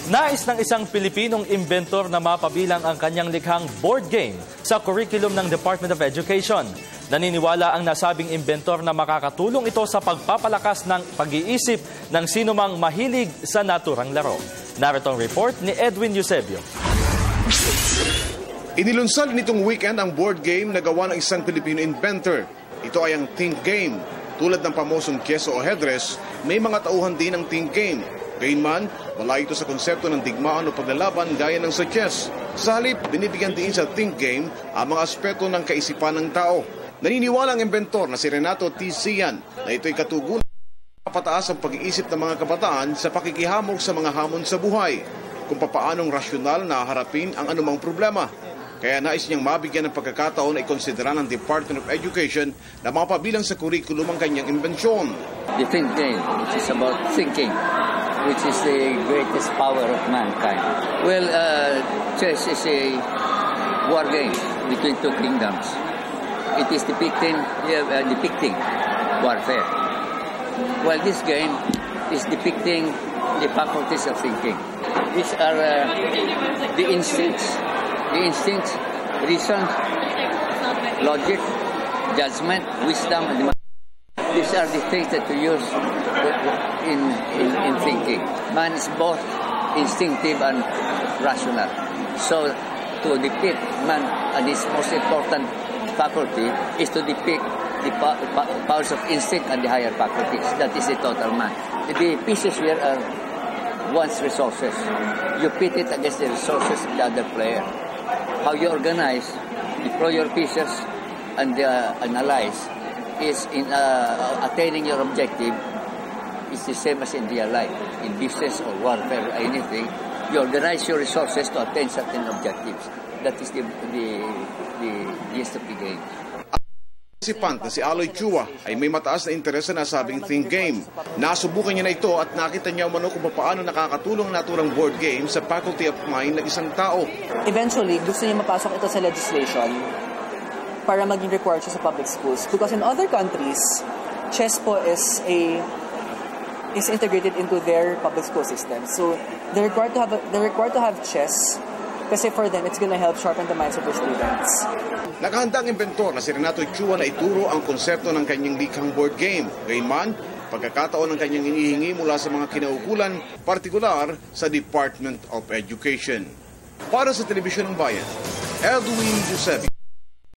Nais ng isang Pilipinong inventor na mapabilang ang kanyang likhang board game sa curriculum ng Department of Education. Naniniwala ang nasabing inventor na makakatulong ito sa pagpapalakas ng pag-iisip ng sinumang mahilig sa naturang laro. Narito ang report ni Edwin Eusebio. Inilunsad nitong weekend ang board game na gawa ng isang Filipino inventor. Ito ay ang Think Game. Tulad ng pamosong keso o headrest, may mga tauhan din ang Think Game. Gayunman, wala ito sa konsepto ng digmaan o paglalaban gaya ng sa chess. Sa halip, binibigyan din sa Think Game ang mga aspeto ng kaisipan ng tao. Naniniwala ang inventor na si Renato T. Sian na ito'y katugunan ng pataas ang pag-iisip ng mga kabataan sa pakikihamog sa mga hamon sa buhay, kung papaanong rasyonal na harapin ang anumang problema. Kaya nais niyang mabigyan ng pagkakataon na ikonsidera ng Department of Education na mapabilang sa kurikulum ang kanyang imbensyon. The Think Game, which is about thinking, which is the greatest power of mankind. Well, chess is a war game between two kingdoms. It is depicting warfare. While this game is depicting the faculties of thinking. These are the instincts, reason, logic, judgment, wisdom, and these are the things that we use in thinking. Man is both instinctive and rational. So to depict man, and his most important faculty is to depict the powers of instinct and the higher faculties. That is the total man. The pieces here are one's resources. You pit it against the resources of the other player. How you organize, deploy your pieces, and analyze is in attaining your objective. It's the same as in real life. In business or warfare or anything, you organize your resources to attain certain objectives. That is the gist of the game. Si Pant na si Aloy Chua ay may mataas na interes sa nasabing Think Game. Nasubukan niya na ito at nakita niya umano kung paano nakakatulong ang naturang board game sa faculty of mind ng isang tao. Eventually, gusto niya mapasok ito sa legislation para maging required siya sa public schools. Because in other countries, chess po is integrated into their public school system. So they're required to have chess kasi for them, it's gonna help sharpen the minds of their students. Nakahanda ang inventor na si Renato Chua na ituro ang konsepto ng kanyang likhang board game. Gayunman, pagkakataon ng kanyang inihingi mula sa mga kinaukulan, partikular sa Department of Education. Para sa Telebisyon ng Bayan, Edwin Eusebio.